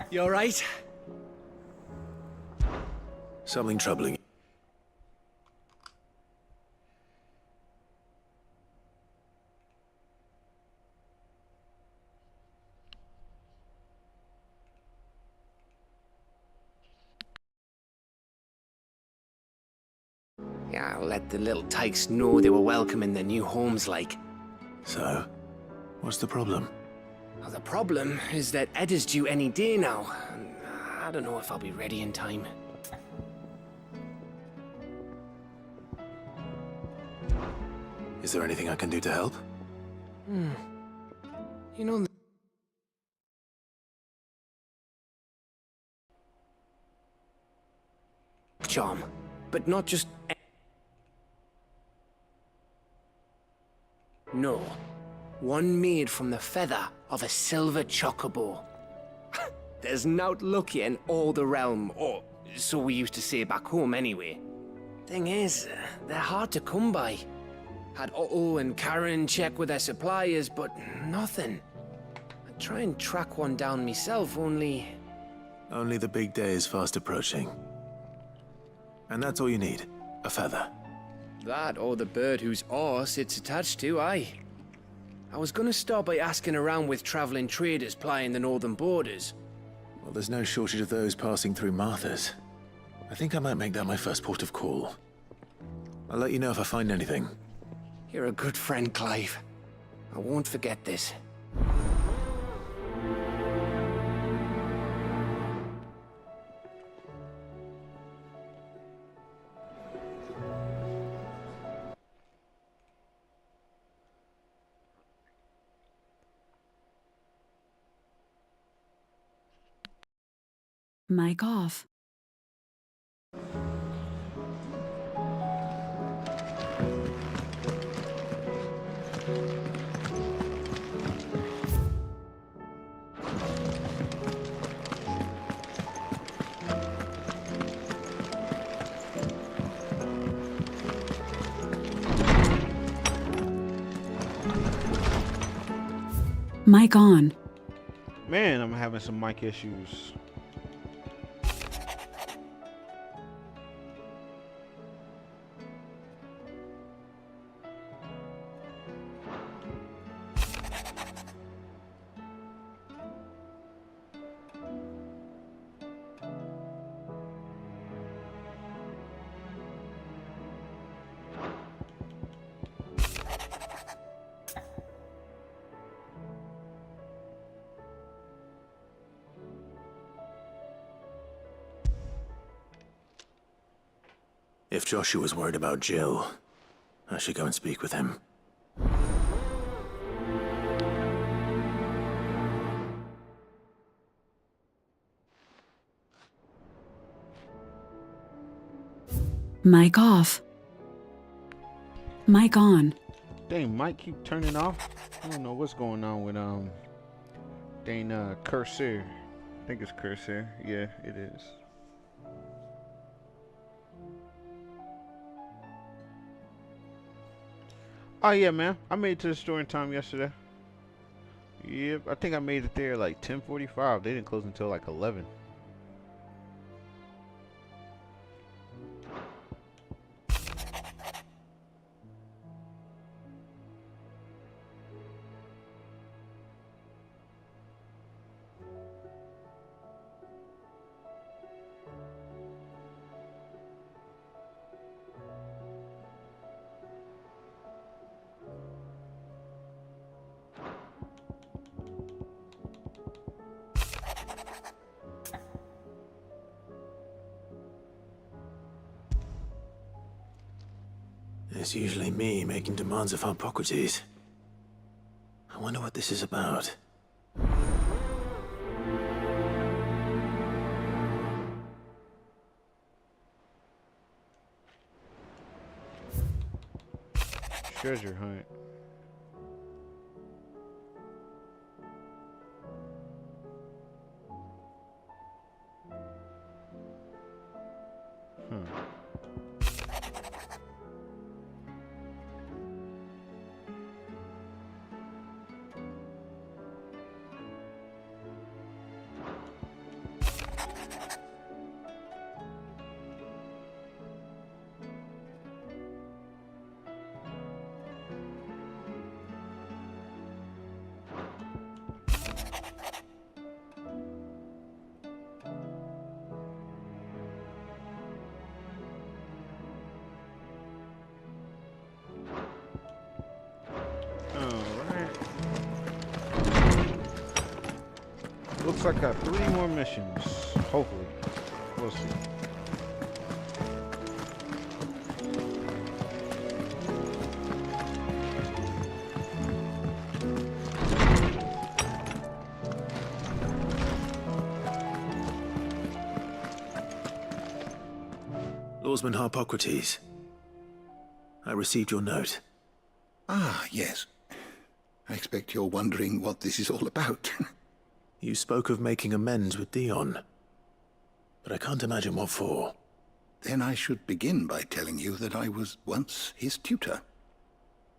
You alright? Something troubling. Yeah, I'll let the little tykes know they were welcome in their new homes, like. So, what's the problem? Well, the problem is that Ed is due any day now. And I don't know if I'll be ready in time. Is there anything I can do to help? You know... Charm, but not just... No. One made from the feather of a silver chocobo. There's nowt luckier in all the realm, or so we used to say back home anyway. Thing is, they're hard to come by. Had Otto and Karen check with their suppliers, but nothing. I'd try and track one down myself, only... Only the big day is fast approaching. And that's all you need, a feather. That or the bird whose horse it's attached to, aye. I was gonna start by asking around with traveling traders plying the northern borders. Well, there's no shortage of those passing through Martha's. I think I might make that my first port of call. I'll let you know if I find anything. You're a good friend, Clive. I won't forget this. Mic off. Mic on. Man, I'm having some mic issues. If Joshua's worried about Jill, I should go and speak with him. Mic off. Mic on. Dang, mic keep turning off. I don't know what's going on with Corsair. I think it's Corsair. Yeah, it is. Oh yeah, man. I made it to the store in time yesterday. Yep, I think I made it there like 10:45. They didn't close until like 11. It's usually me making demands of Hippocrates. I wonder what this is about. Treasure hunt. Looks like I got 3 more missions. Hopefully. We'll see. Lawsman Harpocrates. I received your note. Ah, yes. I expect you're wondering what this is all about. You spoke of making amends with Dion, but I can't imagine what for. Then I should begin by telling you that I was once his tutor.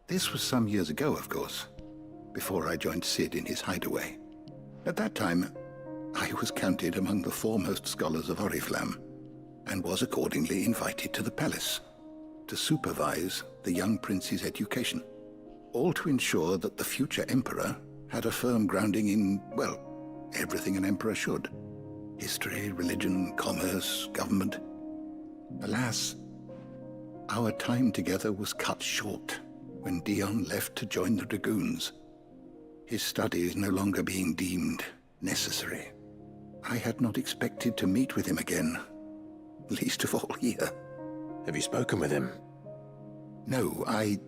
This was some years ago, of course, before I joined Sid in his hideaway. At that time, I was counted among the foremost scholars of Oriflamme, and was accordingly invited to the palace to supervise the young prince's education, all to ensure that the future emperor had a firm grounding in, well, everything an emperor should. History, religion, commerce, government. Alas, our time together was cut short when Dion left to join the Dragoons, his studies no longer being deemed necessary. I had not expected to meet with him again, least of all here. Have you spoken with him? No, I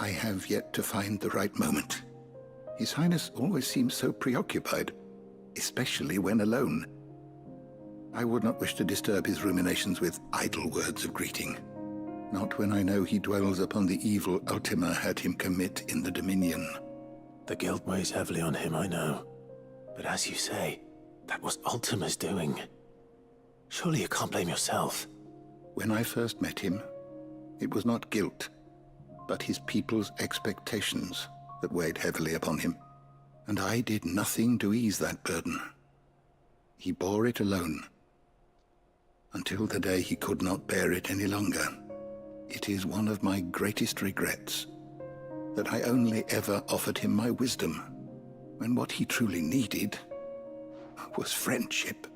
have yet to find the right moment. His Highness always seems so preoccupied, especially when alone. I would not wish to disturb his ruminations with idle words of greeting, not when I know he dwells upon the evil Ultima had him commit in the Dominion. The guilt weighs heavily on him, I know. But as you say, that was Ultima's doing. Surely you can't blame yourself. When I first met him, it was not guilt, but his people's expectations that weighed heavily upon him, and I did nothing to ease that burden. He bore it alone, until the day he could not bear it any longer. It is one of my greatest regrets that I only ever offered him my wisdom, when what he truly needed was friendship.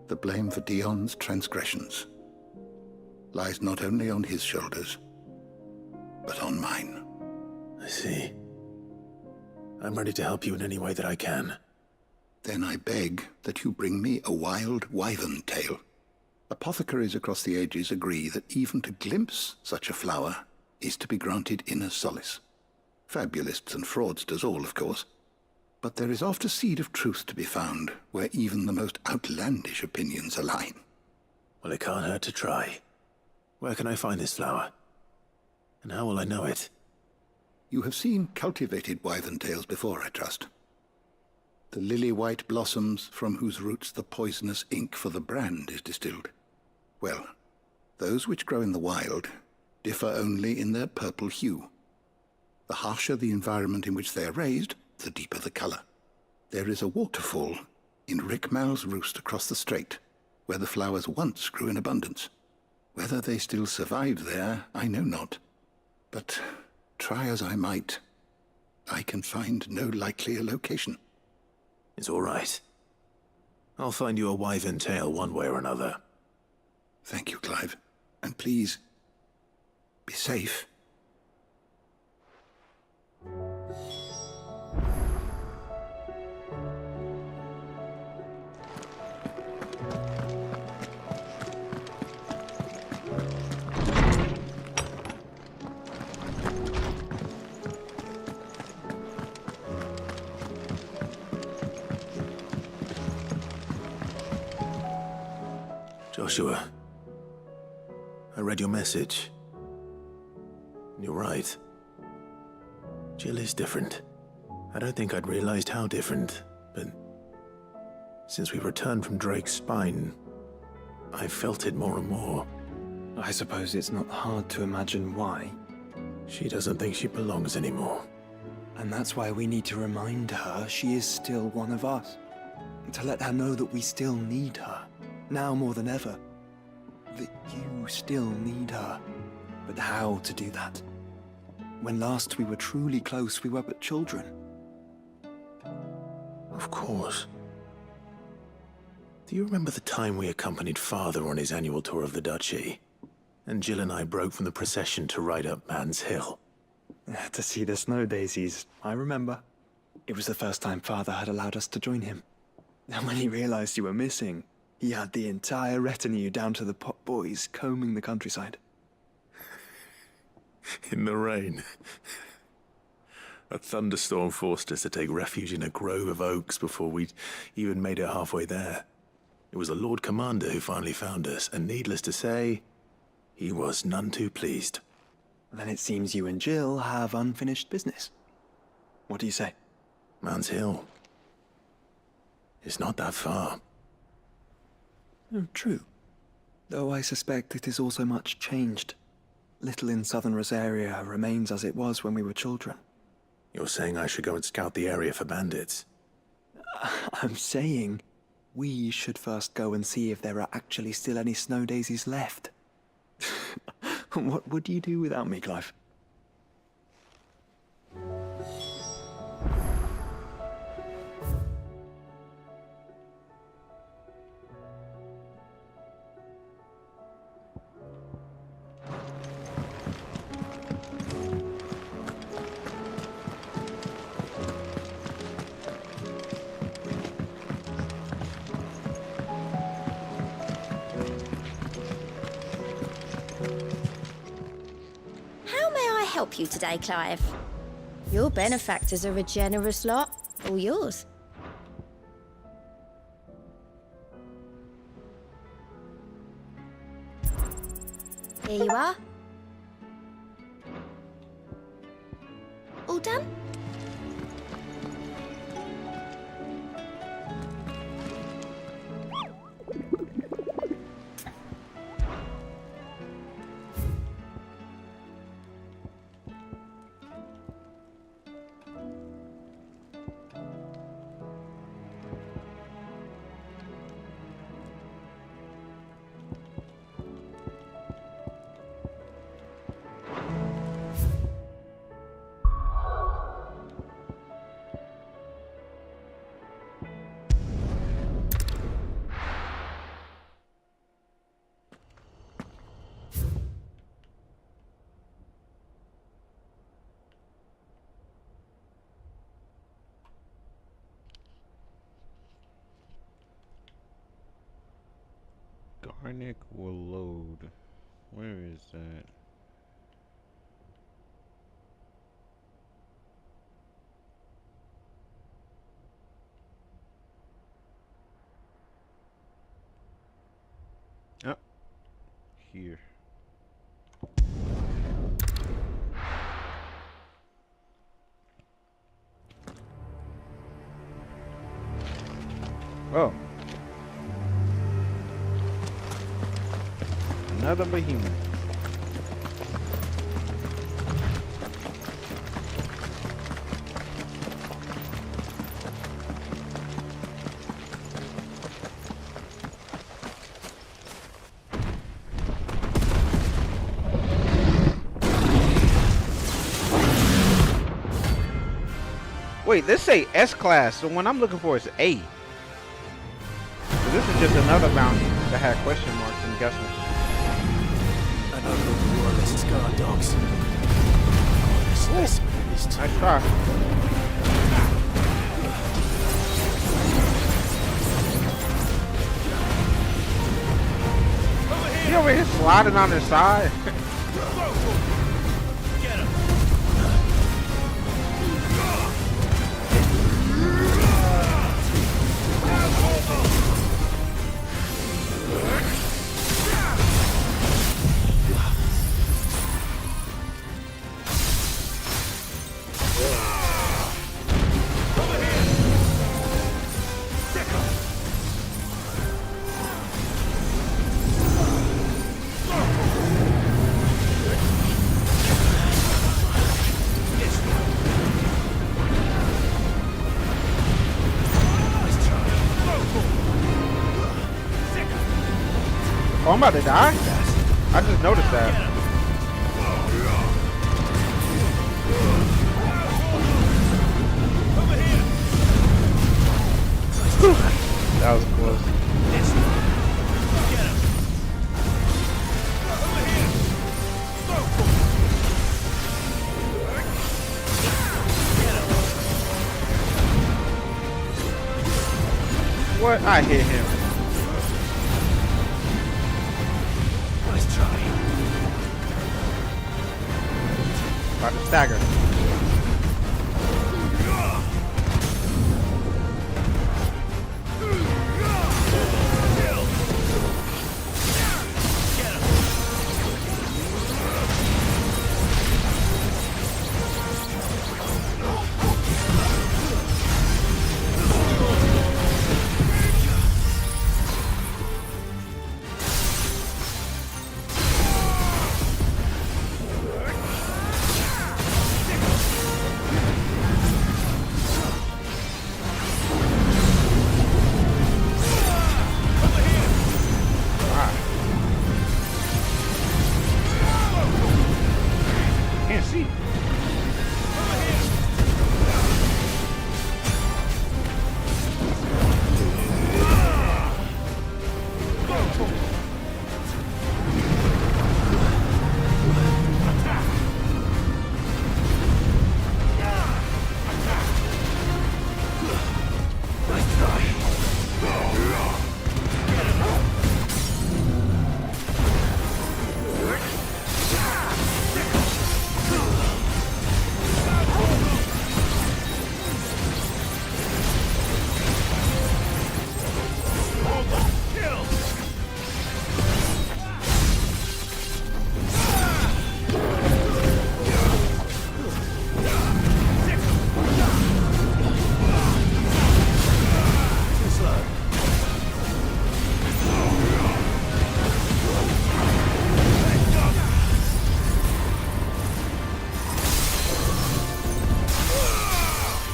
The blame for Dion's transgressions lies not only on his shoulders, but on mine. I see. I'm ready to help you in any way that I can. Then I beg that you bring me a wild wyvern tail. Apothecaries across the ages agree that even to glimpse such a flower is to be granted inner solace. Fabulists and fraudsters all, of course. But there is oft a seed of truth to be found where even the most outlandish opinions align. Well, it can't hurt to try. Where can I find this flower? And how will I know it? You have seen cultivated wyvern tails before, I trust. The lily-white blossoms from whose roots the poisonous ink for the brand is distilled. Well, those which grow in the wild differ only in their purple hue. The harsher the environment in which they are raised, the deeper the color. There is a waterfall in Rickmal's roost across the strait, where the flowers once grew in abundance. Whether they still survive there, I know not. But try as I might, I can find no likelier location. It's all right. I'll find you a wyvern tail one way or another. Thank you, Clive. And please, be safe. Joshua, I read your message. You're right. Jill is different. I don't think I'd realized how different, but since we returned from Drake's spine, I've felt it more and more. I suppose it's not hard to imagine why. She doesn't think she belongs anymore. And that's why we need to remind her she is still one of us. To let her know that we still need her. Now more than ever. That you still need her. But how to do that? When last we were truly close, we were but children. Of course. Do you remember the time we accompanied Father on his annual tour of the Duchy? And Jill and I broke from the procession to ride up Man's Hill. To see the snow daisies, I remember. It was the first time Father had allowed us to join him. And when he realized you were missing, he had the entire retinue down to the pot boys combing the countryside. In the rain. A thunderstorm forced us to take refuge in a grove of oaks before we'd even made it halfway there. It was the Lord Commander who finally found us, and needless to say, he was none too pleased. Then it seems you and Jill have unfinished business. What do you say? Man's Hill. It's not that far. Oh, true. Though I suspect it is also much changed. Little in southern Rosaria remains as it was when we were children. You're saying I should go and scout the area for bandits? I'm saying we should first go and see if there are actually still any snow daisies left. What would you do without me, Clive? Help you today, Clive. Your benefactors are a generous lot. All yours. Here you are. All done? Garnick will load. Where is that? Oh, here. Oh. Another behemoth. Wait, this say S class, so what I'm looking for is A. So this is just another bounty that had question marks and guessers. Guard dogs. Nice try. He over here sliding on his side. Get him. Oh, I'm about to die? I just noticed that. That was close. what? I hit him. Nice try. About to stagger. Can't see.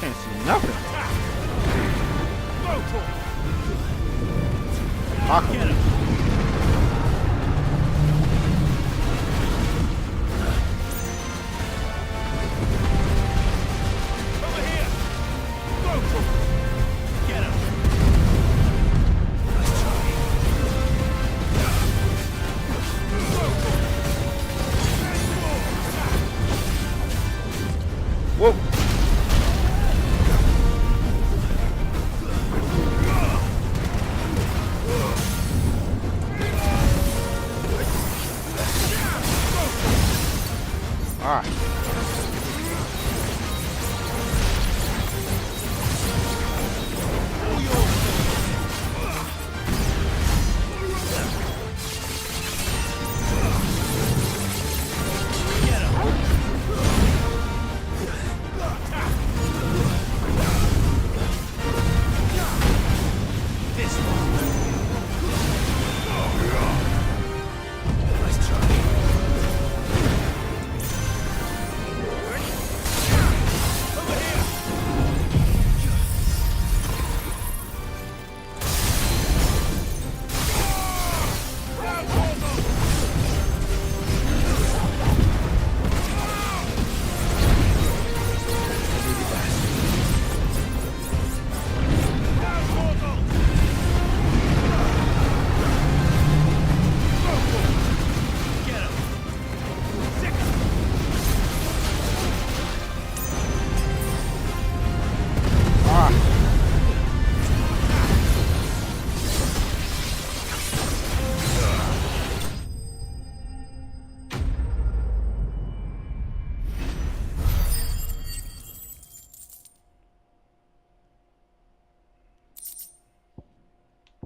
Can't see nothing. Lock him. Whoa. All right.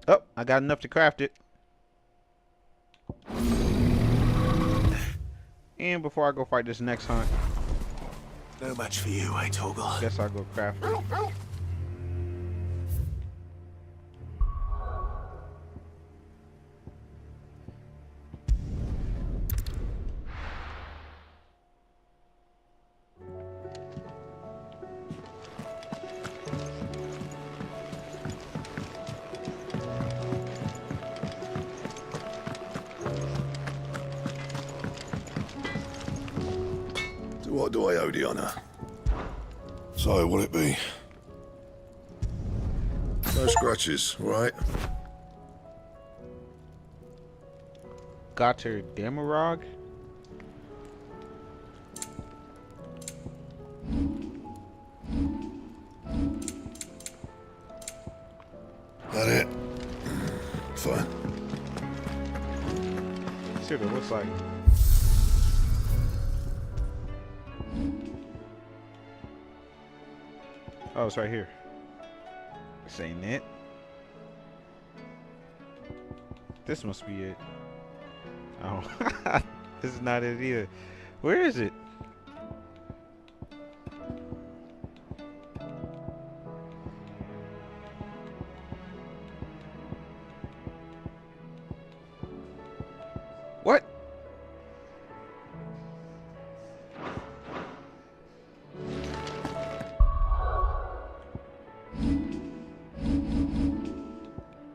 Oh, I got enough to craft it. And before I go fight this next hunt, No match for you, eh, Torgal? guess I'll go craft it. What do I owe the honor? So, what'll it be? No scratches, right? Got her Damarog. That it? see what it looks like. Oh, it's right here. This ain't it. This must be it. Oh, this is not it either. Where is it? What?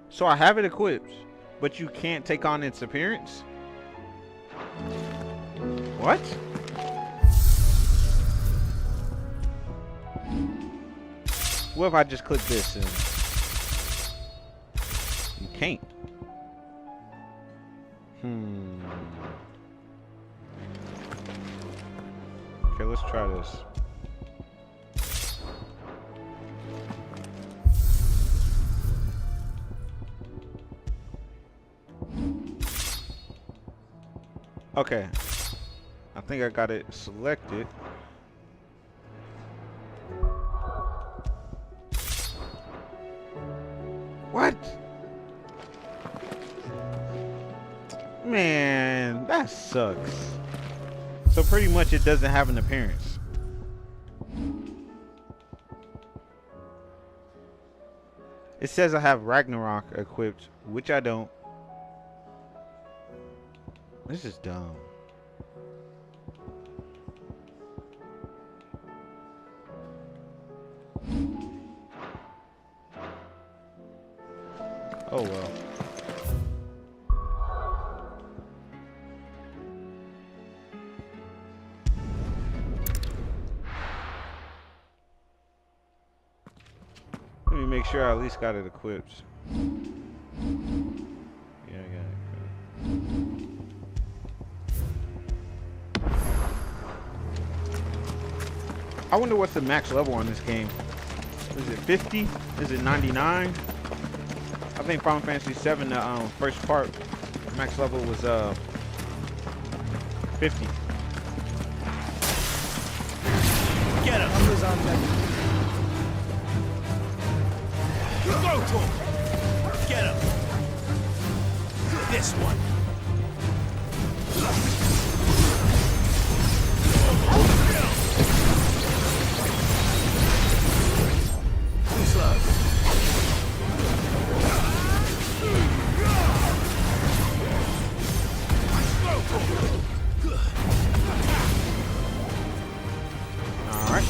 So I have it equipped, but you can't take on its appearance? What? What if I just click this and you can't? Okay, let's try this. Okay, I think I got it selected. What? Man, that sucks. So pretty much it doesn't have an appearance. It says I have Ragnarok equipped, which I don't. This is dumb. Oh well. Let me make sure I at least got it equipped. Yeah, I got it. I wonder what's the max level on this game. Is it 50? Is it 99? I think Final Fantasy VII, the first part, max level was 50. Get him! Numbers on deck. Go to him! Get him! This one. Too slow. All right.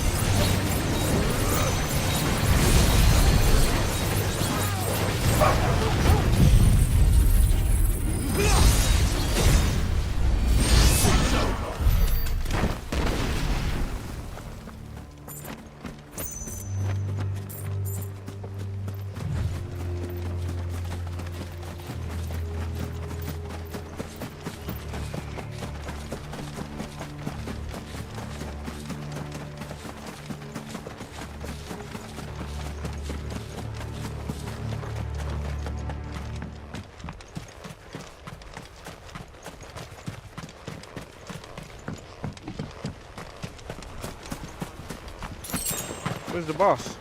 Where's the boss?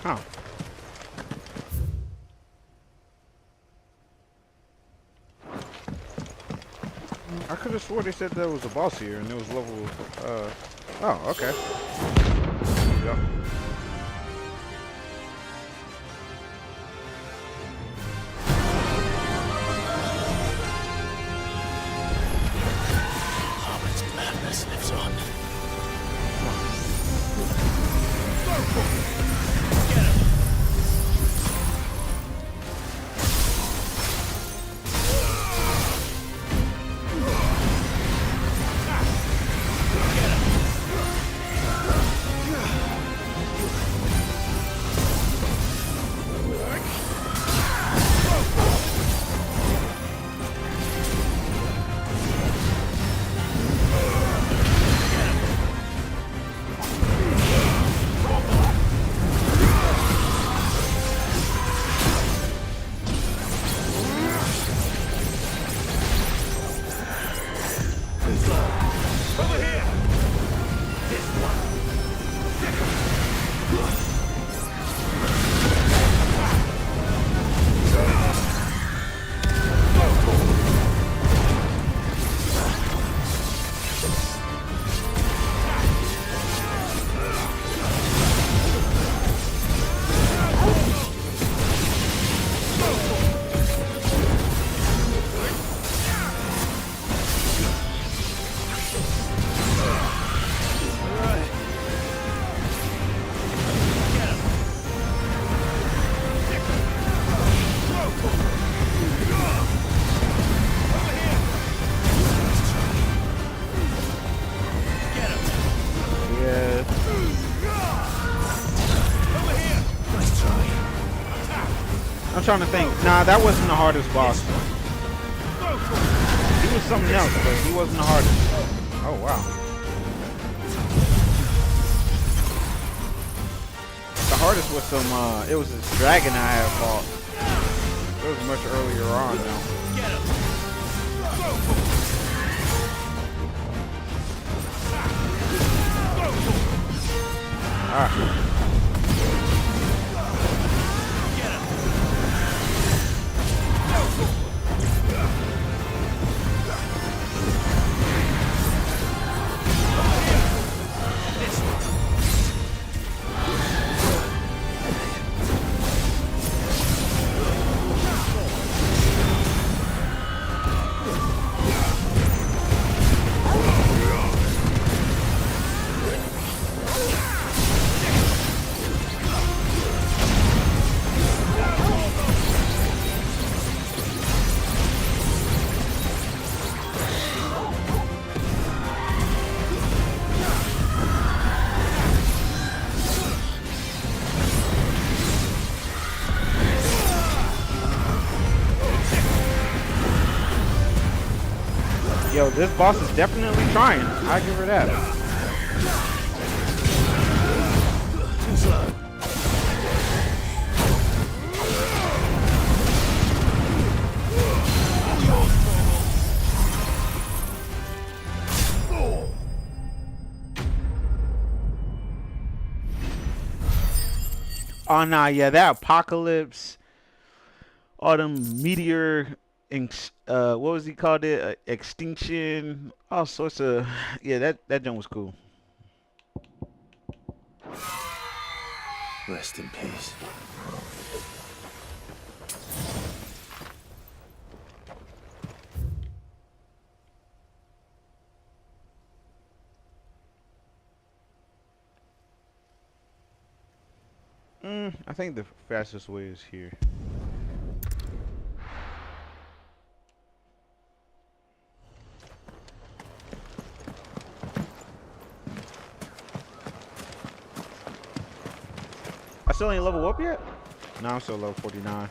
Huh. I could have swore they said there was a boss here and it was level, oh, okay. There we go. Harmon's madness lives on. Get him! I'm trying to think. Nah, that wasn't the hardest boss. He was something else, but he wasn't the hardest. Oh, wow. The hardest was some, it was this dragon I had fought. It was much earlier on now. Alright. Yo, this boss is definitely trying. I give her that. Oh nah, yeah, that apocalypse, all them meteor. What was he called it? Extinction. All sorts of. Yeah, that jump was cool. Rest in peace. I think the fastest way is here. I still ain't level up yet? No, I'm still level 49.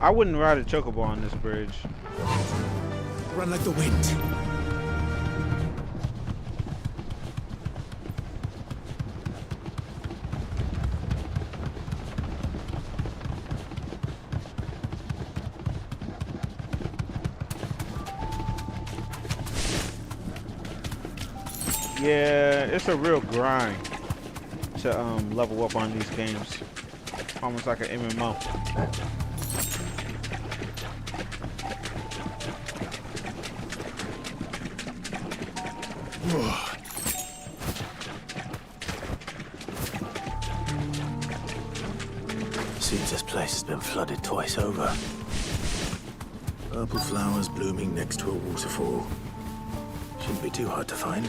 I wouldn't ride a chocobo on this bridge. Run like the wind. Yeah, it's a real grind to level up on these games. Almost like an MMO. Seems this place has been flooded twice over. Purple flowers blooming next to a waterfall. Shouldn't be too hard to find.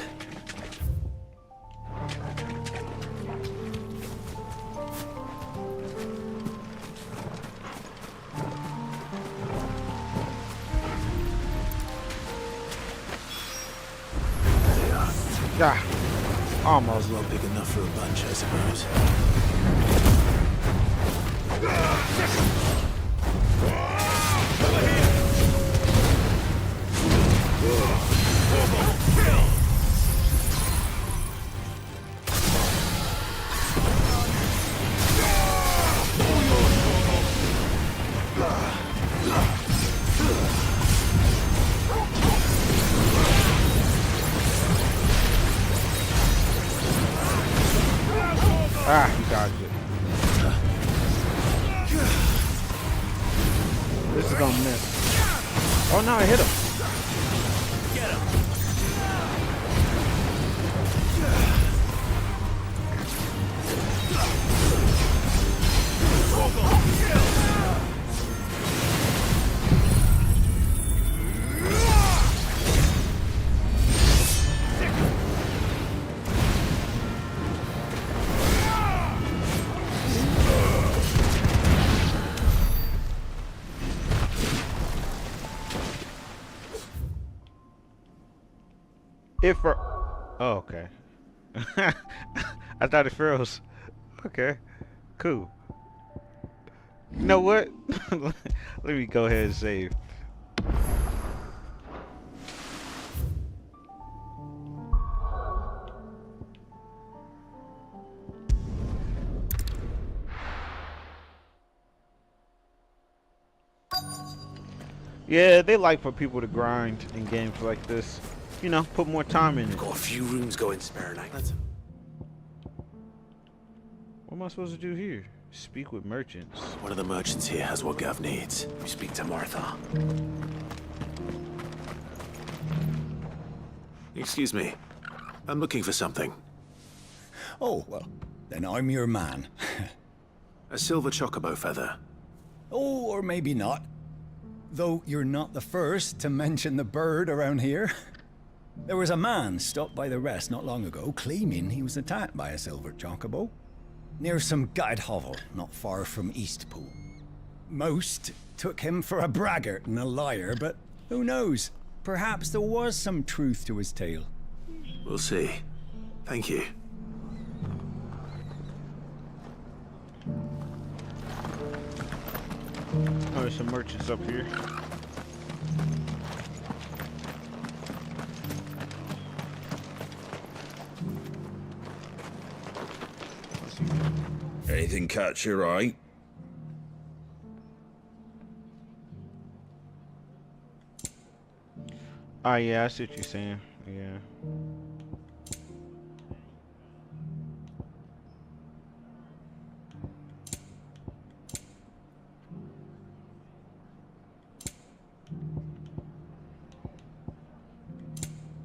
Yeah, almost. Not big enough for a bunch, I suppose. Ah, he dodged it. This is gonna miss. Oh no, I hit him. Get him. It for. Oh, okay. I thought it froze. Okay, cool. You know what? Let me go ahead and save. Yeah, they like for people to grind in games like this. You know, put more time in it. Got a few rooms going spare now. What am I supposed to do here? Speak with merchants. One of the merchants here has what Gav needs. We speak to Martha. Excuse me. I'm looking for something. Oh, well, then I'm your man. A silver chocobo feather. Oh, or maybe not. Though you're not the first to mention the bird around here. There was a man stopped by the rest not long ago claiming he was attacked by a silver chocobo near some gutted hovel not far from Eastpool. Most took him for a braggart and a liar, but who knows? Perhaps there was some truth to his tale. We'll see. Thank you. Oh, there's some merchants up here. Anything catch your eye? Oh yeah, I see what you're saying. Yeah.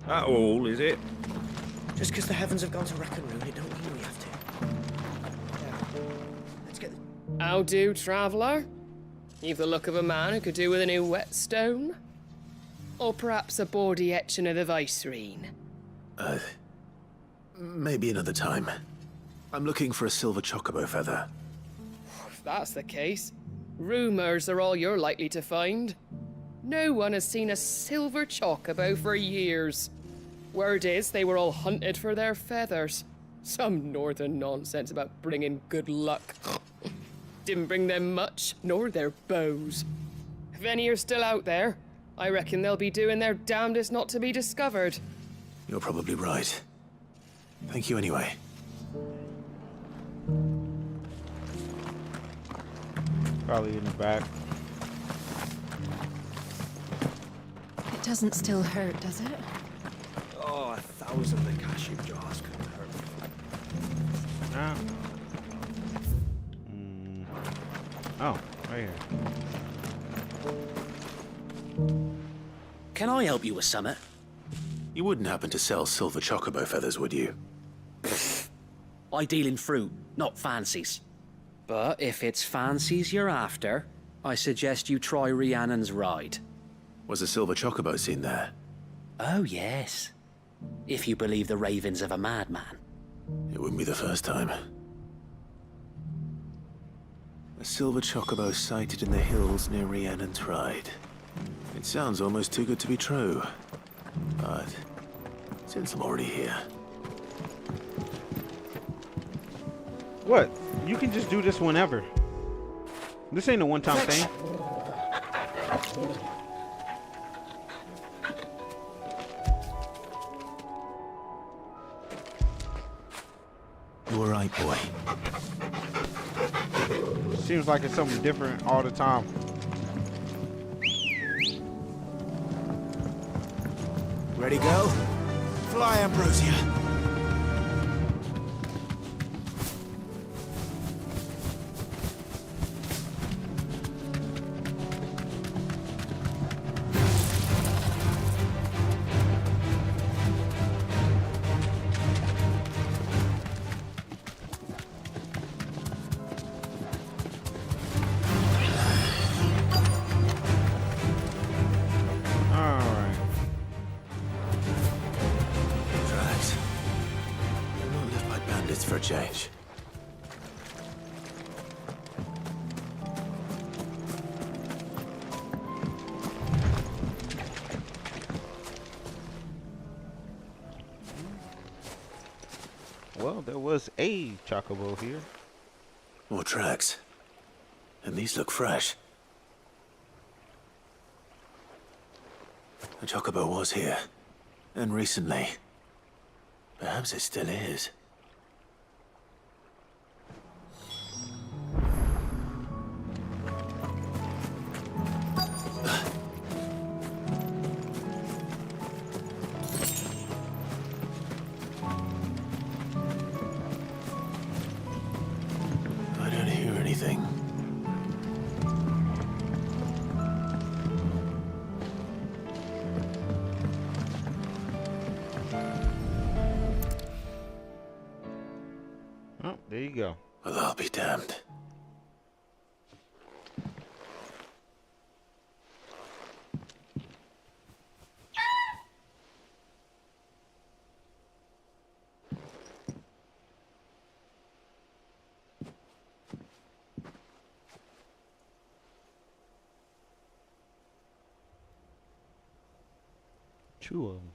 That all, is it? Just because the heavens have gone to wreck and ruin, it don't mean we have to. Yeah. Let's get the... How do, traveller? You've the look of a man who could do with a new whetstone. Or perhaps a bawdy etching of the Vicerine. Maybe another time. I'm looking for a silver chocobo feather. If that's the case, rumours are all you're likely to find. No one has seen a silver chocobo for years. Word is they were all hunted for their feathers. Some northern nonsense about bringing good luck. Didn't bring them much, nor their bows. If any are still out there, I reckon they'll be doing their damnedest not to be discovered. You're probably right. Thank you anyway. Probably in the back. It doesn't still hurt, does it? Oh, 1,000 of the cashew jars couldn't hurt. Ah. Oh, right here. Can I help you with something? You wouldn't happen to sell silver chocobo feathers, would you? I deal in fruit, not fancies. But if it's fancies you're after, I suggest you try Rhiannon's ride. Was a silver chocobo seen there? Oh, yes. If you believe the ravings of a madman. It wouldn't be the first time. A silver chocobo sighted in the hills near Rhiannon's Ride. It sounds almost too good to be true. But since I'm already here... What? You can just do this whenever. This ain't a one-time thing. You were right, boy. Seems like it's something different all the time. Ready, go? Fly, Ambrosia. For a change. Well, there was a chocobo here. More tracks. And these look fresh. The chocobo was here. And recently. Perhaps it still is. I don't hear anything. Oh, there you go. Well, I'll be damned. Two of them.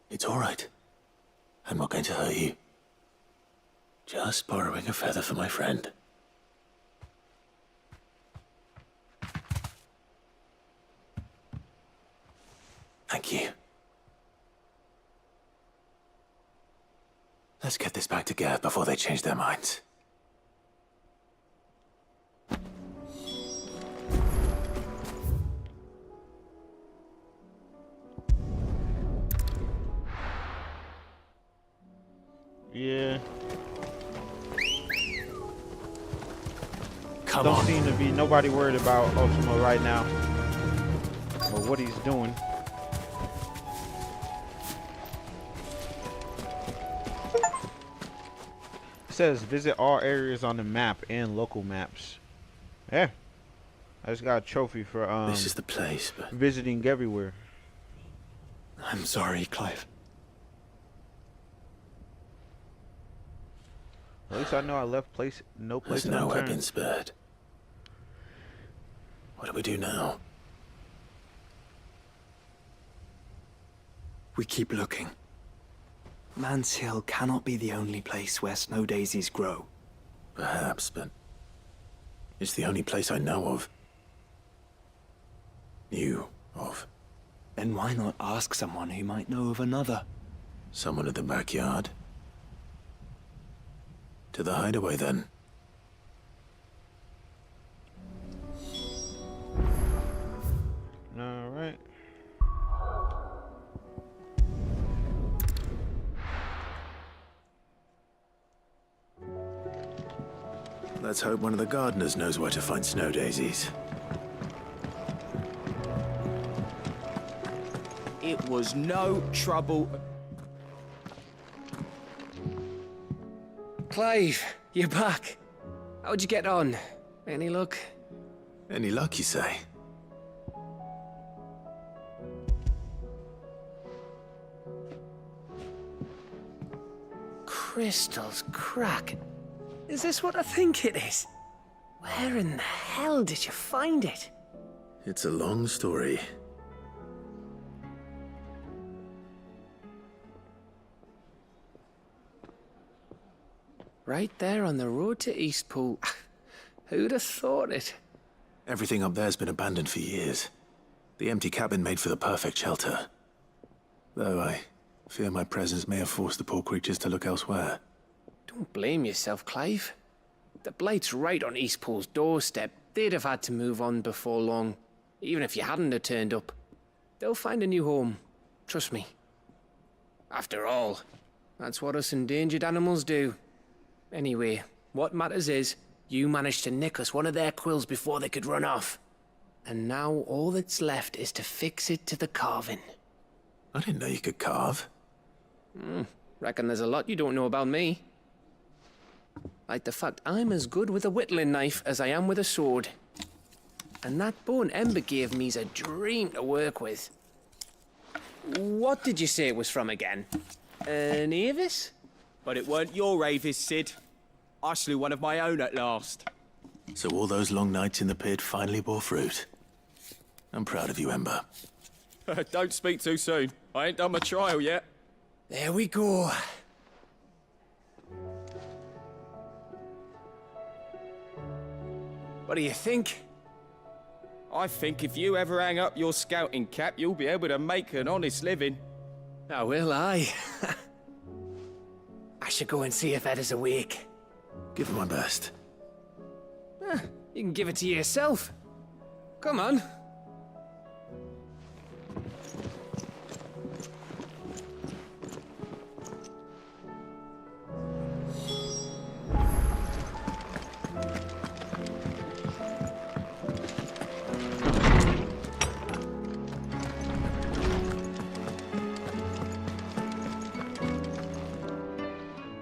It's all right. I'm not going to hurt you. Just borrowing a feather for my friend. Thank you. Let's get this back to Gav before they change their minds. Yeah. Come Don't on. seem to be nobody worried about Ultima right now. Or what he's doing. It says visit all areas on the map and local maps. Yeah. I just got a trophy for This is the place, but visiting everywhere. I'm sorry, Clive. At least I know I left no place there's nowhere unturned. been spared. What do we do now? We keep looking. Man's Hill cannot be the only place where snow daisies grow. Perhaps, but it's the only place I know of. Knew of. Then why not ask someone who might know of another? Someone at the backyard? To the hideaway, then. All right. Let's hope one of the gardeners knows where to find snow daisies. It was no trouble. Clive, you're back. How'd you get on? Any luck? Any luck, you say? Crystals crack. Is this what I think it is? Where in the hell did you find it? It's a long story. Right there on the road to Eastpool. Who'd have thought it? Everything up there's been abandoned for years. The empty cabin made for the perfect shelter. Though I fear my presence may have forced the poor creatures to look elsewhere. Don't blame yourself, Clive. The Blight's right on Eastpool's doorstep. They'd have had to move on before long, even if you hadn't have turned up. They'll find a new home. Trust me. After all, that's what us endangered animals do. Anyway, what matters is, you managed to nick us one of their quills before they could run off. And now all that's left is to fix it to the carving. I didn't know you could carve. Reckon there's a lot you don't know about me. Like the fact I'm as good with a whittling knife as I am with a sword. And that bone Ember gave me's a dream to work with. What did you say it was from again? An Avis? But it weren't your Avis, Sid. I slew one of my own at last. So all those long nights in the pit finally bore fruit. I'm proud of you, Ember. Don't speak too soon. I ain't done my trial yet. There we go. What do you think? I think if you ever hang up your scouting cap, you'll be able to make an honest living. Oh, will I? I should go and see if Ed is awake. Give it my best. You can give it to yourself. Come on.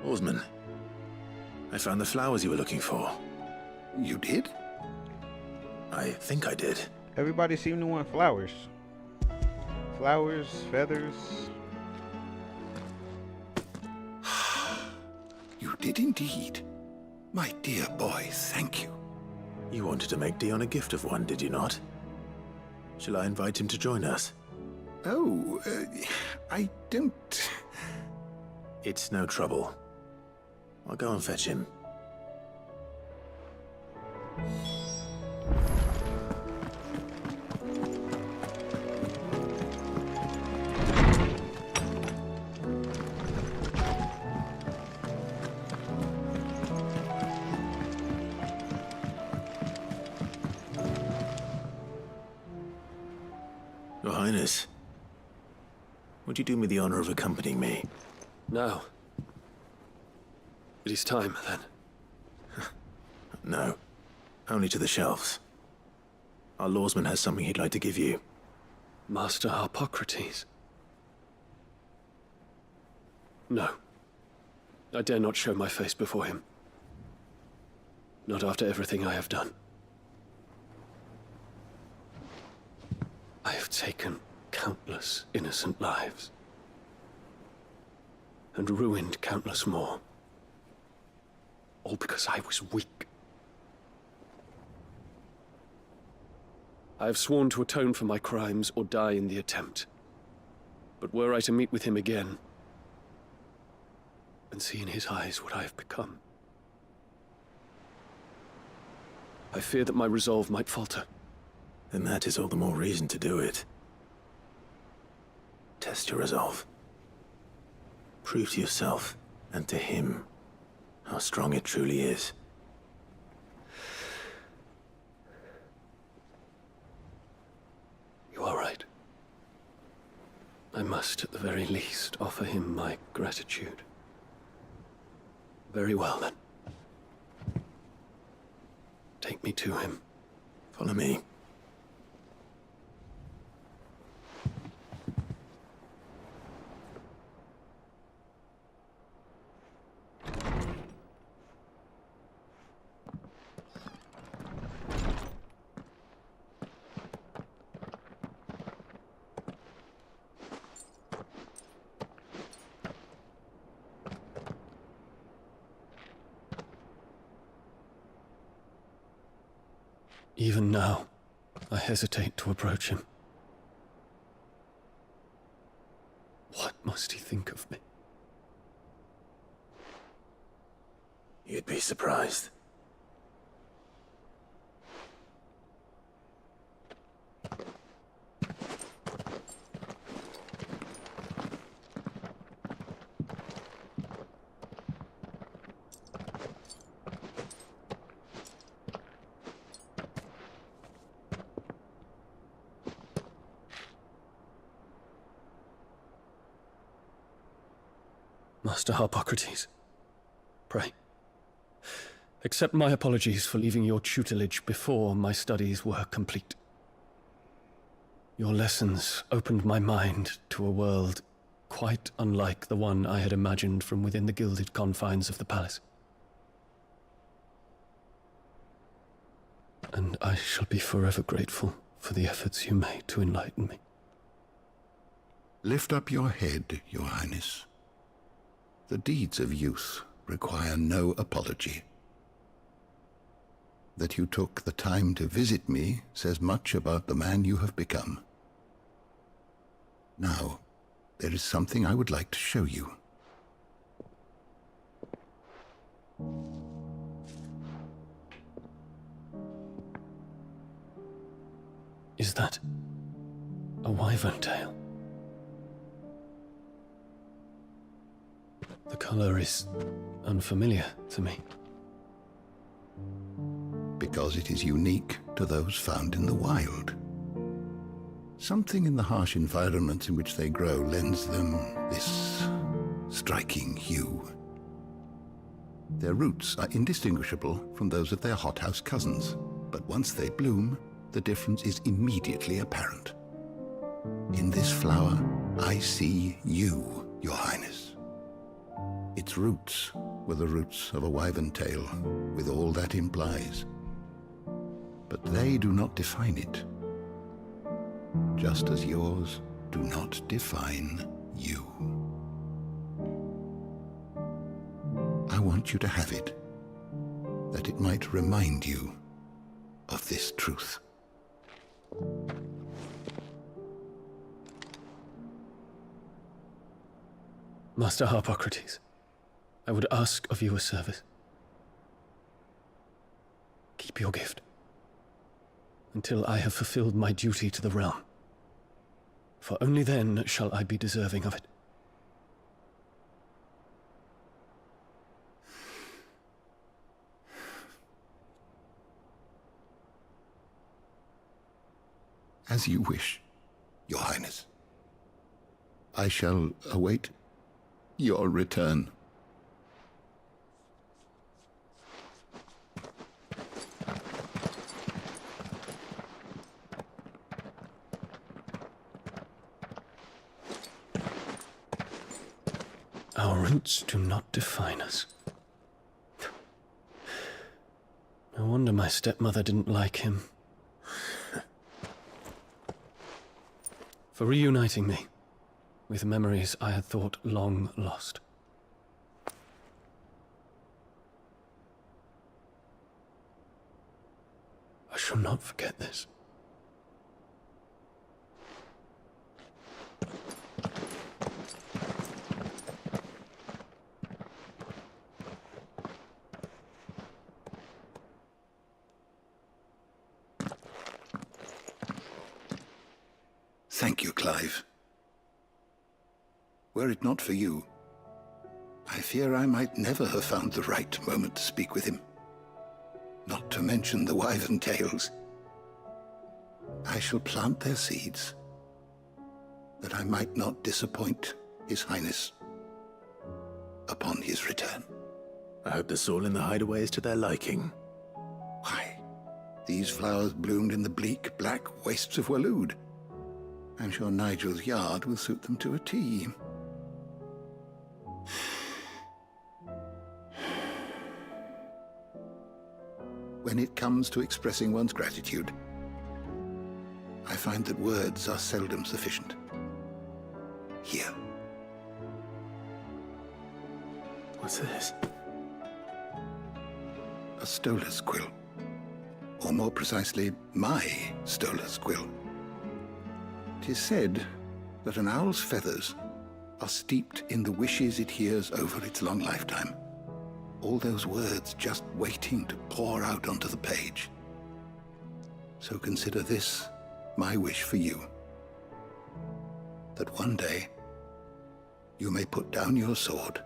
Oarsman, I found the flowers you were looking for. You did? I think I did. Everybody seemed to want flowers. Flowers, feathers. You did indeed. My dear boy, thank you. You wanted to make Dion a gift of one, did you not? Shall I invite him to join us? Oh, I don't... It's no trouble. I'll go and fetch him. Your Highness, would you do me the honor of accompanying me? No. It is time, then. No. Only to the shelves. Our lawsman has something he'd like to give you. Master Harpocrates. No. I dare not show my face before him. Not after everything I have done. I have taken countless innocent lives. And ruined countless more. All because I was weak. I have sworn to atone for my crimes or die in the attempt. But were I to meet with him again, and see in his eyes what I have become, I fear that my resolve might falter. Then that is all the more reason to do it. Test your resolve. Prove to yourself, and to him, how strong it truly is. You are right. I must, at the very least, offer him my gratitude. Very well, then. Take me to him. Follow me. Even now, I hesitate to approach him. What must he think of me? You'd be surprised. Master Harpocrates, pray, accept my apologies for leaving your tutelage before my studies were complete. Your lessons opened my mind to a world quite unlike the one I had imagined from within the gilded confines of the palace. And I shall be forever grateful for the efforts you made to enlighten me. Lift up your head, Your Highness. The deeds of youth require no apology. That you took the time to visit me says much about the man you have become. Now, there is something I would like to show you. Is that a wyvern tail? The color is unfamiliar to me. Because it is unique to those found in the wild. Something in the harsh environments in which they grow lends them this striking hue. Their roots are indistinguishable from those of their hothouse cousins, but once they bloom, the difference is immediately apparent. In this flower, I see you, Your Highness. Its roots were the roots of a wyvern tail, with all that implies. But they do not define it, just as yours do not define you. I want you to have it, that it might remind you of this truth. Master Harpocrates, I would ask of you a service. Keep your gift until I have fulfilled my duty to the realm, for only then shall I be deserving of it. As you wish, Your Highness. I shall await your return. Our roots do not define us. No wonder my stepmother didn't like him. For reuniting me with memories I had thought long lost. I shall not forget this. Thank you, Clive. Were it not for you, I fear I might never have found the right moment to speak with him. Not to mention the wyvern tales. I shall plant their seeds, that I might not disappoint His Highness upon his return. I hope the soil in the hideaway is to their liking. Why, these flowers bloomed in the bleak, black wastes of Waloed. I'm sure Nigel's yard will suit them to a T. When it comes to expressing one's gratitude, I find that words are seldom sufficient. Here. What's this? A stolas quill. Or more precisely, my stolas quill. 'Tis said that an owl's feathers are steeped in the wishes it hears over its long lifetime. All those words just waiting to pour out onto the page. So consider this my wish for you. That one day you may put down your sword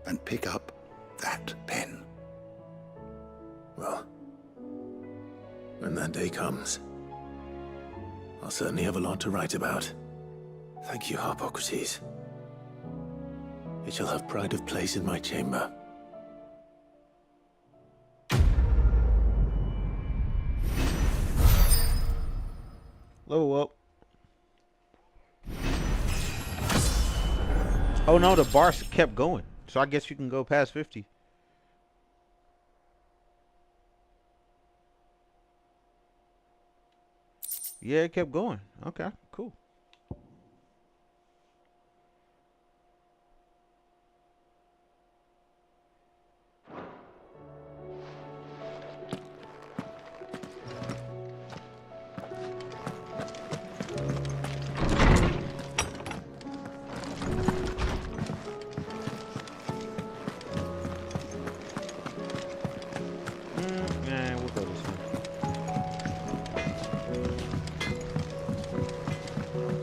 and pick up that pen. Well, when that day comes, I'll certainly have a lot to write about. Thank you, Harpocrates. It shall have pride of place in my chamber. Level up. Oh no, the bar kept going. So I guess you can go past 50. Yeah, it kept going. Okay, cool.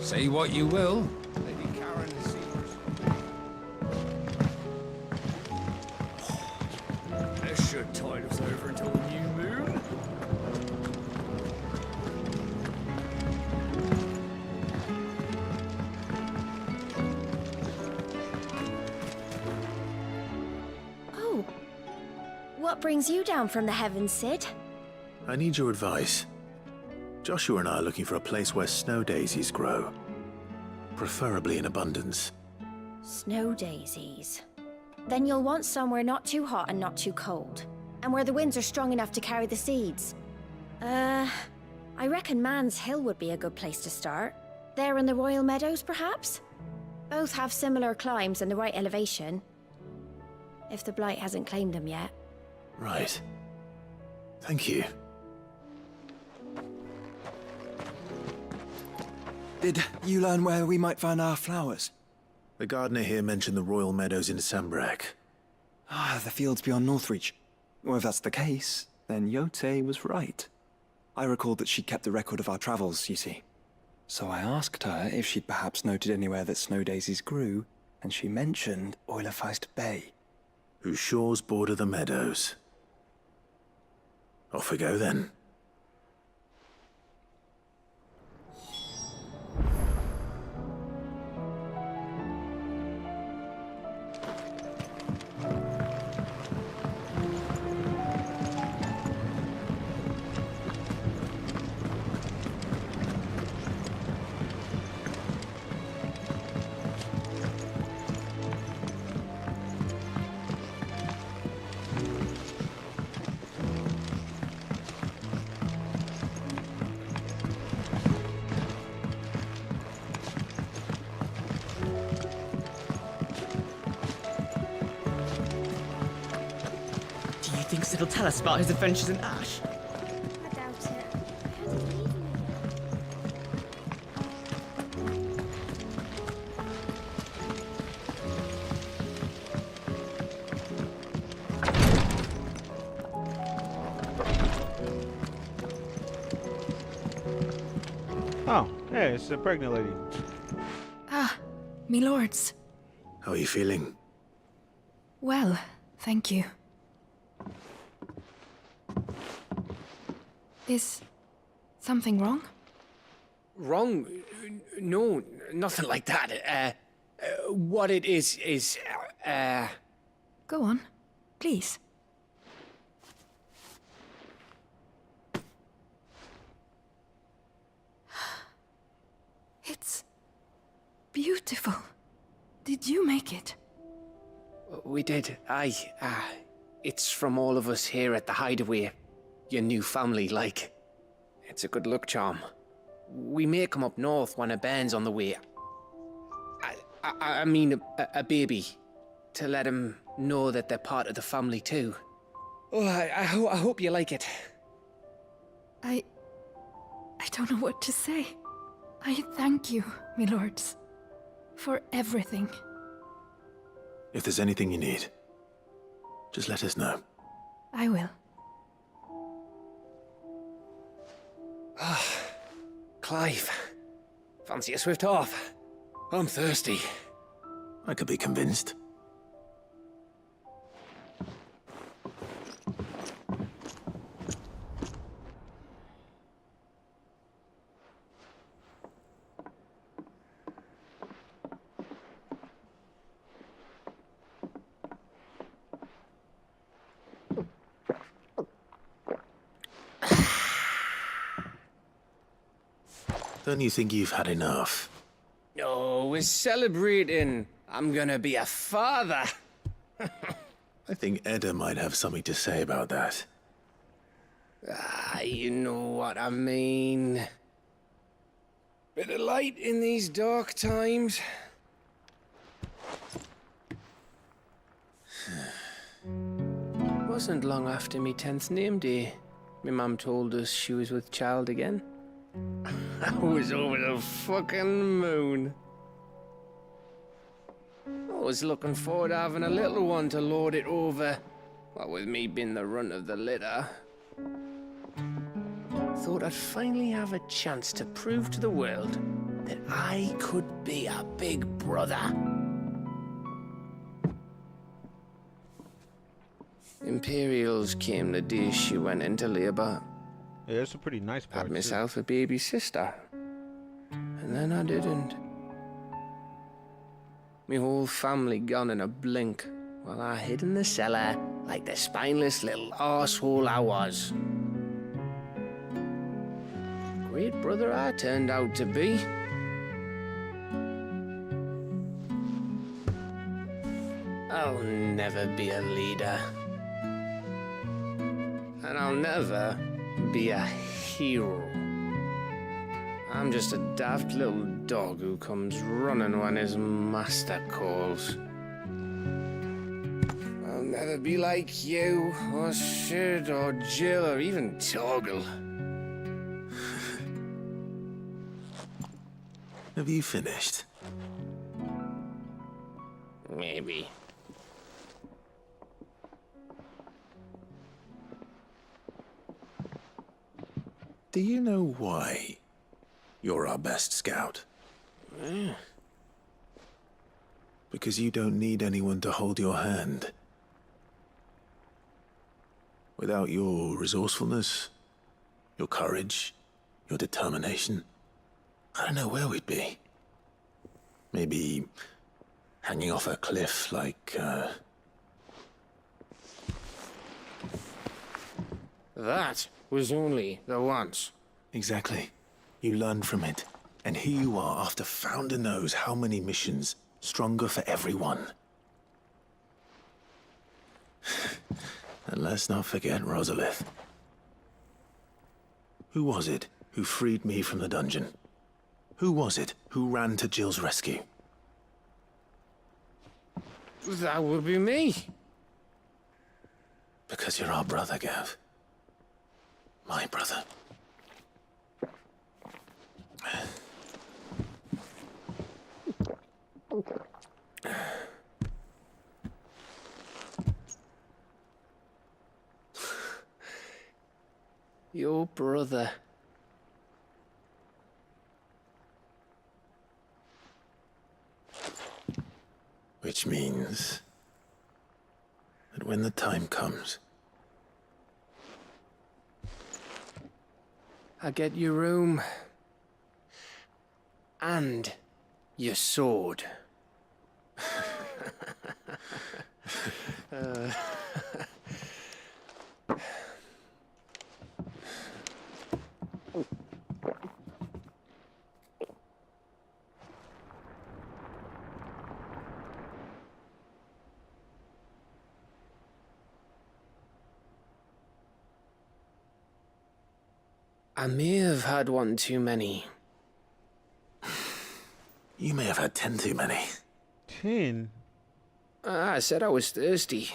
Say what you will. Lady Karen has seen us. This should tide us over until the new moon. Oh. What brings you down from the heavens, Sid? I need your advice. Joshua and I are looking for a place where snow daisies grow. Preferably in abundance. Snow daisies. Then you'll want somewhere not too hot and not too cold. And where the winds are strong enough to carry the seeds. I reckon Man's Hill would be a good place to start. There in the Royal Meadows, perhaps? Both have similar climbs and the right elevation. If the Blight hasn't claimed them yet. Right. Thank you. Did you learn where we might find our flowers? The gardener here mentioned the Royal Meadows in Sambrak. Ah, the fields beyond Northreach. Well, if that's the case, then Yote was right. I recalled that she kept the record of our travels, you see. So I asked her if she'd perhaps noted anywhere that snow daisies grew, and she mentioned Oilafeist Bay. Whose shores border the meadows. Off we go then. Thinks it'll tell us about his adventures in Ash. I doubt it. Oh, hey, it's a pregnant lady. Ah, me lords. How are you feeling? Well, thank you. Is something wrong? Wrong? No, nothing like that. What it is, Go on, please. It's beautiful. Did you make it? We did. Aye. It's from all of us here at the Hideaway. Your new family, like. It's a good luck charm. We may come up north when a band's on the way. I mean a baby. To let him know that they're part of the family too. Oh, I hope you like it. I don't know what to say. I thank you, my lords, for everything. If there's anything you need, just let us know. I will. Clive, fancy a swift off? I'm thirsty. I could be convinced. Don't you think you've had enough? No, we're celebrating. I'm gonna be a father. I think Edda might have something to say about that. You know what I mean. Bit of light in these dark times. Wasn't long after me 10th name day. My mum told us she was with child again. I was over the fucking moon. I was looking forward to having a little one to lord it over. What with me being the runt of the litter. Thought I'd finally have a chance to prove to the world that I could be a big brother. Imperials came the day she went into labor. Yeah, it's a pretty nice part. Had myself a baby sister. And then I didn't. My whole family gone in a blink, while I hid in the cellar like the spineless little arsehole I was. Great brother I turned out to be. I'll never be a leader. And I'll never be a hero. I'm just a daft little dog who comes running when his master calls. I'll never be like you, or Sid, or Jill, or even Torgal. Have you finished? Maybe. Do you know why you're our best scout? Because you don't need anyone to hold your hand. Without your resourcefulness, your courage, your determination, I don't know where we'd be. Maybe hanging off a cliff like, That was only the once. Exactly. You learned from it. And here you are after Founder knows how many missions, stronger for everyone. And let's not forget Rosalith. Who was it who freed me from the dungeon? Who was it who ran to Jill's rescue? That would be me. Because you're our brother, Gav. My brother. Your brother. Which means that when the time comes, I get your room. And your sword. I may have had one too many. you may have had 10 too many. 10? I said I was thirsty.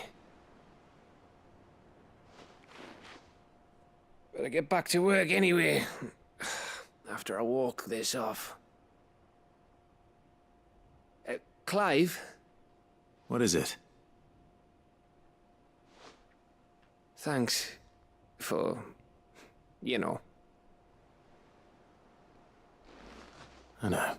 Better get back to work anyway. After I walk this off. Clive? What is it? Thanks for, you know. I know.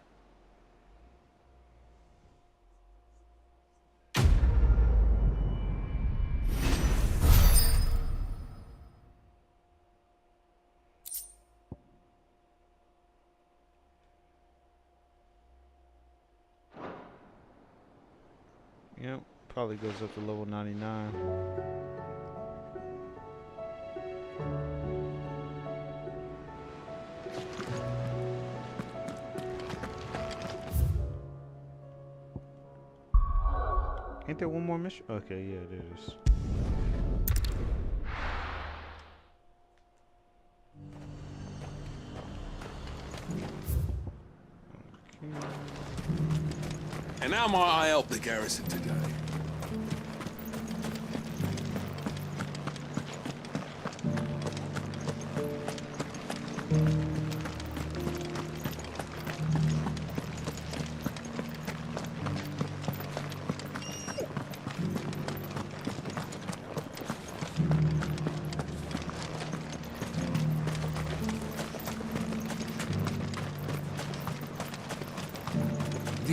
Yep, probably goes up to level 99. Ain't there one more mission? Okay, yeah, there is. And how might I help the garrison today?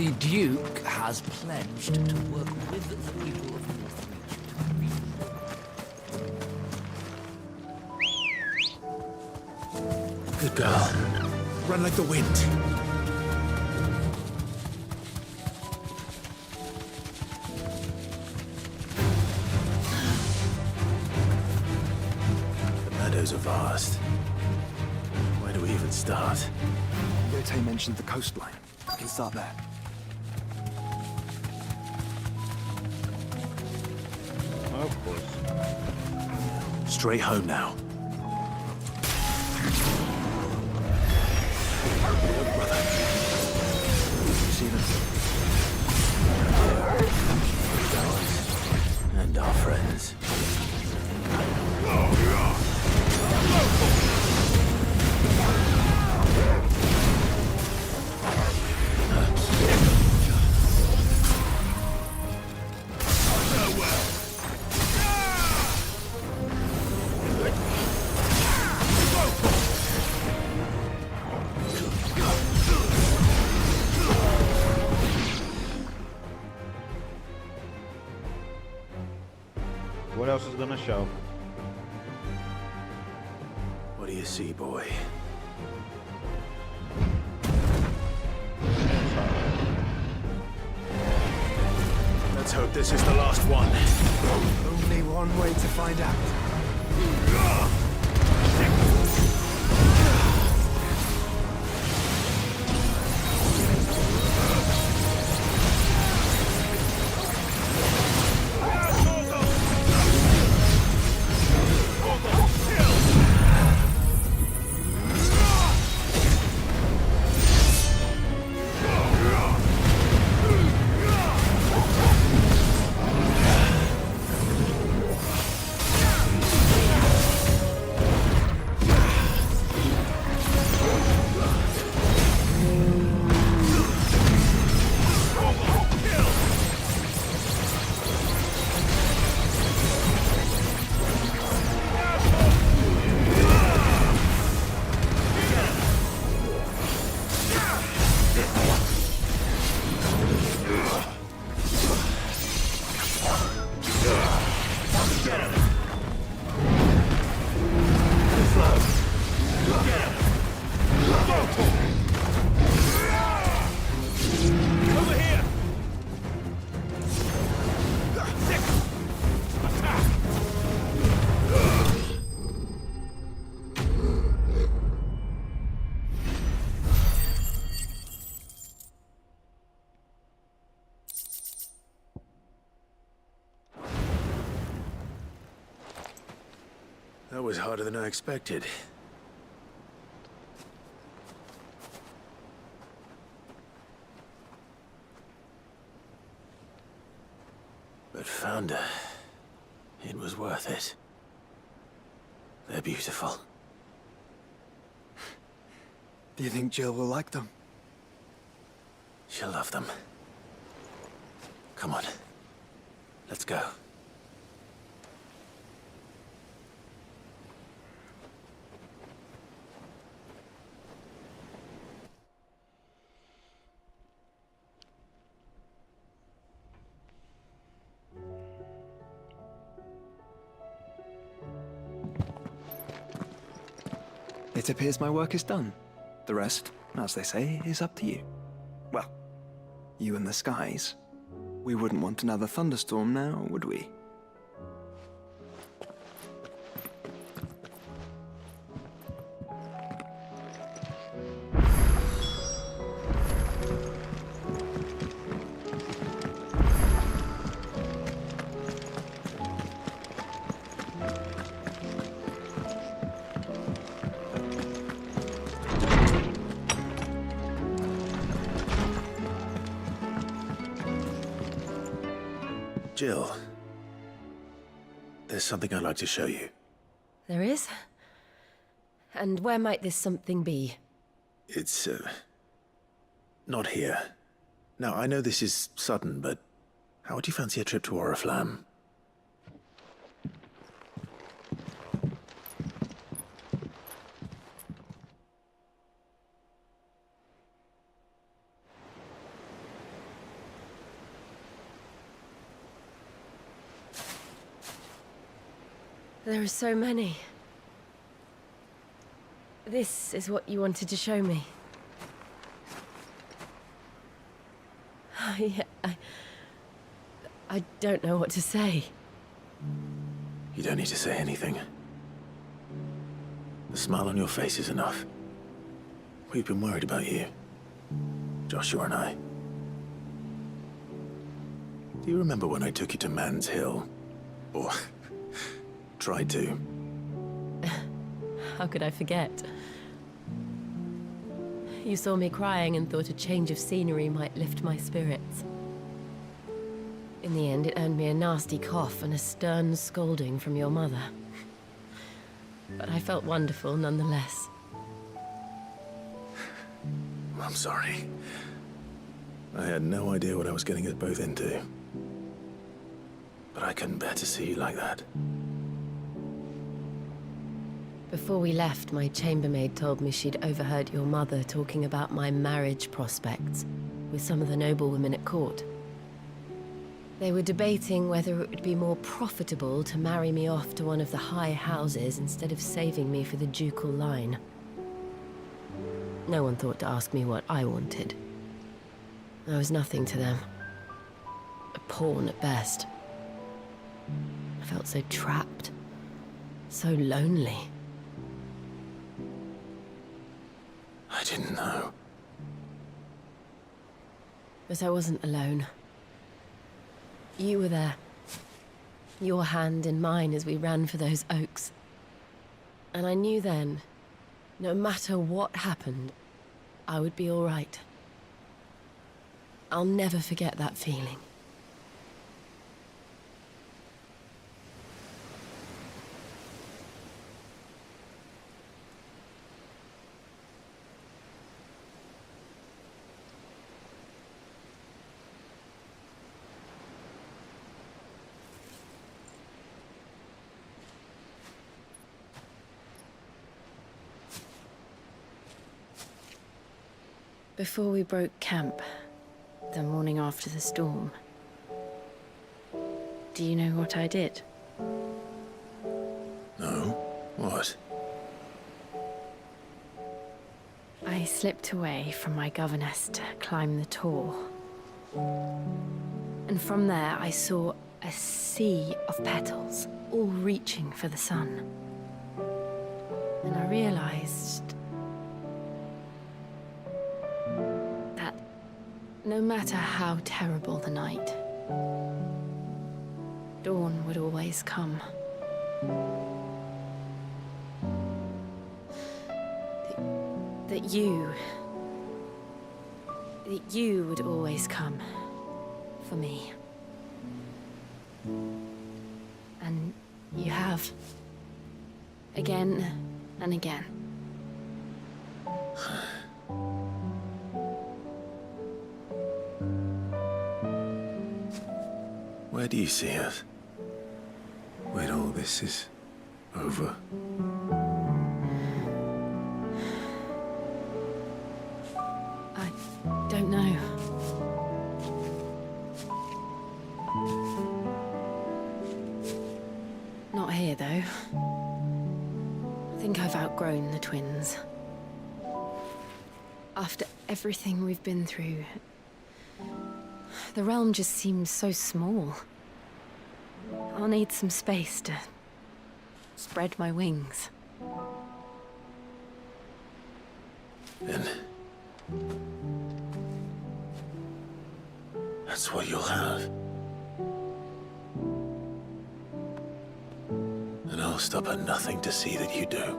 The Duke has pledged to work with the people of Northreach. Good girl. Run like the wind. The meadows are vast. Where do we even start? Yote mentioned the coastline. We can start there. Of course. Straight home now. You see them? Ours and our friends. What else is gonna show? What do you see, boy? Let's hope this is the last one. Only one way to find out. That was harder than I expected. But found her. It was worth it. They're beautiful. Do you think Jill will like them? She'll love them. Come on. Let's go. It appears my work is done. The rest, as they say, is up to you. Well, you and the skies. We wouldn't want another thunderstorm now, would we? Jill, there's something I'd like to show you. There is? And where might this something be? It's, not here. Now, I know this is sudden, but how would you fancy a trip to Oriflamme? There are so many. This is what you wanted to show me. Yeah, I don't know what to say. You don't need to say anything. The smile on your face is enough. We've been worried about you, Joshua and I. Do you remember when I took you to Man's Hill? Or tried to? How could I forget? You saw me crying and thought a change of scenery might lift my spirits. In the end, it earned me a nasty cough and a stern scolding from your mother. But I felt wonderful nonetheless. I'm sorry. I had no idea what I was getting us both into. But I couldn't bear to see you like that. Before we left, my chambermaid told me she'd overheard your mother talking about my marriage prospects with some of the noblewomen at court. They were debating whether it would be more profitable to marry me off to one of the high houses instead of saving me for the ducal line. No one thought to ask me what I wanted. I was nothing to them. A pawn at best. I felt so trapped. So lonely. I didn't know. But I wasn't alone. You were there. Your hand in mine as we ran for those oaks. And I knew then, no matter what happened, I would be all right. I'll never forget that feeling. Before we broke camp, the morning after the storm, do you know what I did? No? What? I slipped away from my governess to climb the tor. And from there I saw a sea of petals, all reaching for the sun. And I realized that no matter how terrible the night, dawn would always come. That you would always come for me. And you have. Again and again. Where do you see us? When all this is over? I don't know. Not here, though. I think I've outgrown the twins. After everything we've been through, the realm just seems so small. I'll need some space to spread my wings. Then that's what you'll have. And I'll stop at nothing to see that you do.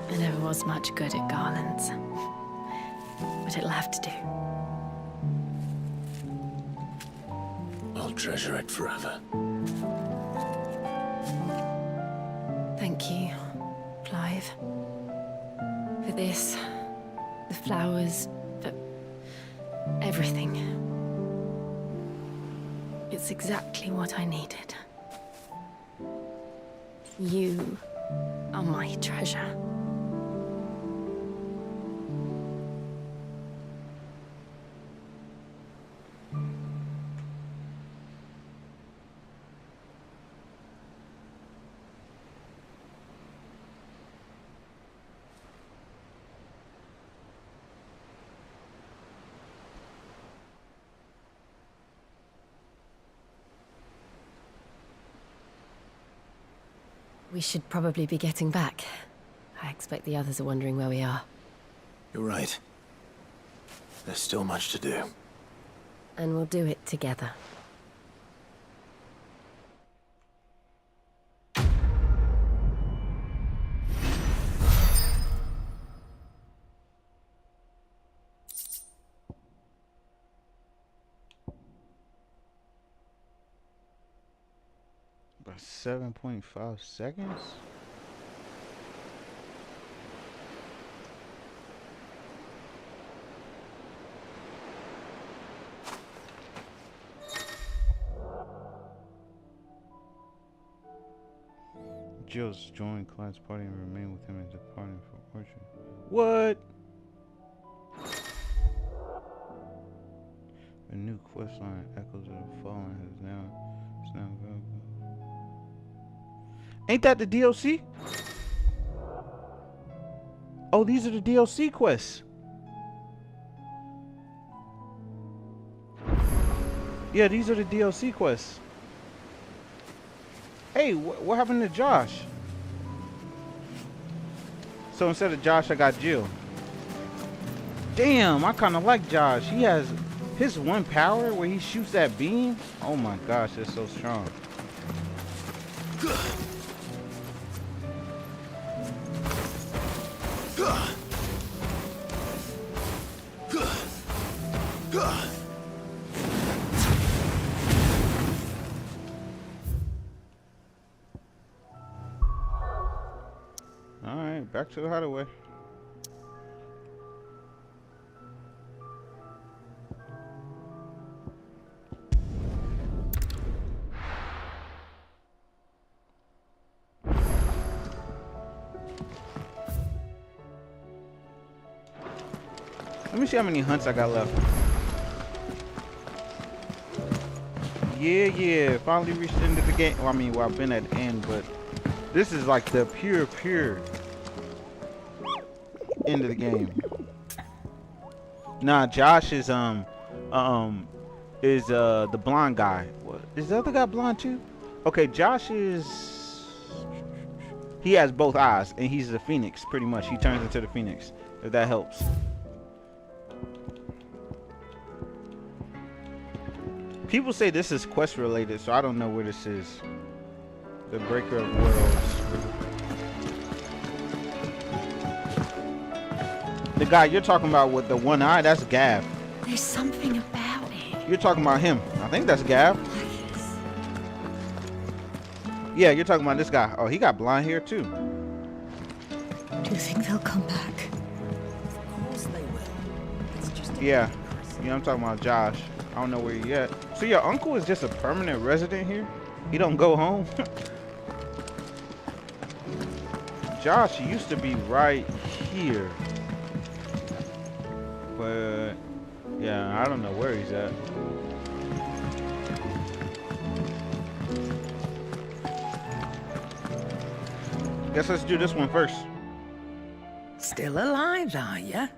I never was much good at garlands, but it'll have to do. I'll treasure it forever. Thank you, Clive. For this, the flowers, for everything. It's exactly what I needed. You Oh, my treasure. We should probably be getting back. I expect the others are wondering where we are. You're right. There's still much to do. And we'll do it together. About 7.5 seconds? Jill's joined Clyde's party and remained with him and departing for Orchard. What? A new questline, Echoes of the Fallen, is now available. Ain't that the DLC? Oh, these are the DLC quests. Yeah, these are the DLC quests. Hey, what happened to Josh? So instead of Josh, I got Jill. Damn, I kind of like Josh. He has his one power where he shoots that beam. Oh my gosh, that's so strong. Alright, back to the hideaway. Let me see how many hunts I got left. Yeah, finally reached the end of the game. Well, I mean, I've been at the end, but this is like the pure end of the game. Nah, Josh is the blonde guy. What is the other guy blonde too? Okay, Josh is, he has both eyes and he's the Phoenix pretty much. He turns into the Phoenix, if that helps. People say this is quest related, so I don't know where this is. The Breaker of Worlds. The guy you're talking about with the one eye, that's Gav. There's something about it. You're talking about him. I think that's Gav. Yeah, you're talking about this guy. Oh, he got blonde hair too. Do you think they'll come back? Of course they will. It's just Yeah, I'm talking about Josh. I don't know where he at. So your uncle is just a permanent resident here? He don't go home? Josh used to be right here. But yeah, I don't know where he's at. Guess let's do this one first. Still alive, are ya?